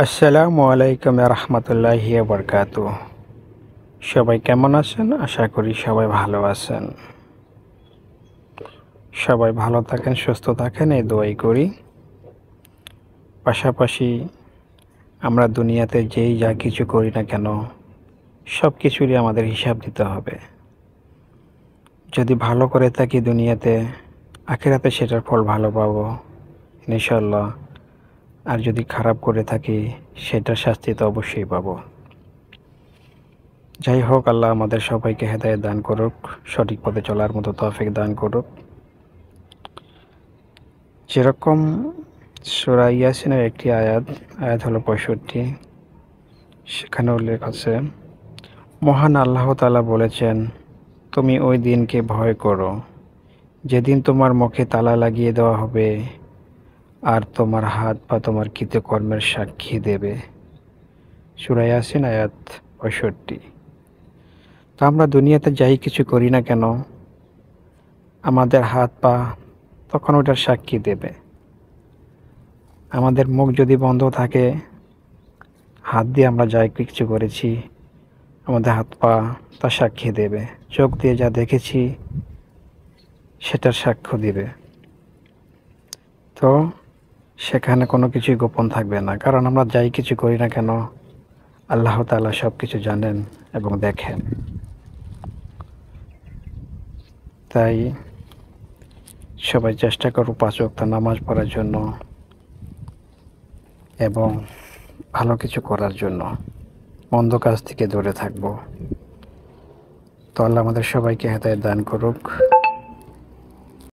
আসসালামু আলাইকুম রহমতুল্লাহি বরকাতুহ। সবাই কেমন আছেন? আশা করি সবাই ভালো আছেন। সবাই ভালো থাকেন, সুস্থ থাকেন, এই দোয়াই করি। পাশাপাশি আমরা দুনিয়াতে যেই যা কিছু করি না কেন, সব কিছুরই আমাদের হিসাব দিতে হবে। যদি ভালো করে থাকি দুনিয়াতে, আখিরাতে সেটার ফল ভালো পাবো ইনশাল্লাহ। আর যদি খারাপ করে থাকি, সেটার শাস্তি তো অবশ্যই পাবো। যাই হোক, আল্লাহ আমাদের সবাইকে হেদায়েত দান করুক, সঠিক পথে চলার মতো তৌফিক দান করুক। যেরকম সূরা ইয়াসিনের একটি আয়াত হলো 65। সেখানে উল্লেখ আছে, মহান আল্লাহ তাআলা বলেছেন, তুমি ওই দিনকে ভয় করো যেদিন তোমার মুখে তালা লাগিয়ে দেওয়া হবে আর তোমার হাত পা তোমার কৃতকর্মের সাক্ষী দেবে। সূরা ইয়াসিন আয়াত 65। তো আমরা দুনিয়াতে যাই কিছু করি না কেন, আমাদের হাত পা তখন ওটার সাক্ষী দেবে। আমাদের মুখ যদি বন্ধ থাকে, হাত দিয়ে আমরা যাই কিছু করেছি, আমাদের হাত পা তা সাক্ষী দেবে। চোখ দিয়ে যা দেখেছি সেটার সাক্ষ্য দিবে। তো সেখানে কোনো কিছুই গোপন থাকবে না, কারণ আমরা যাই কিছু করি না কেন, আল্লাহ তাআলা সব কিছু জানেন এবং দেখেন। তাই সবাই চেষ্টা করো 5 ওয়াক্ত নামাজ পড়ার জন্য এবং ভালো কিছু করার জন্য, মন্দ কাজ থেকে দূরে থাকবো। তো আল্লাহ আমাদের সবাইকে হেদায়েত দান করুক।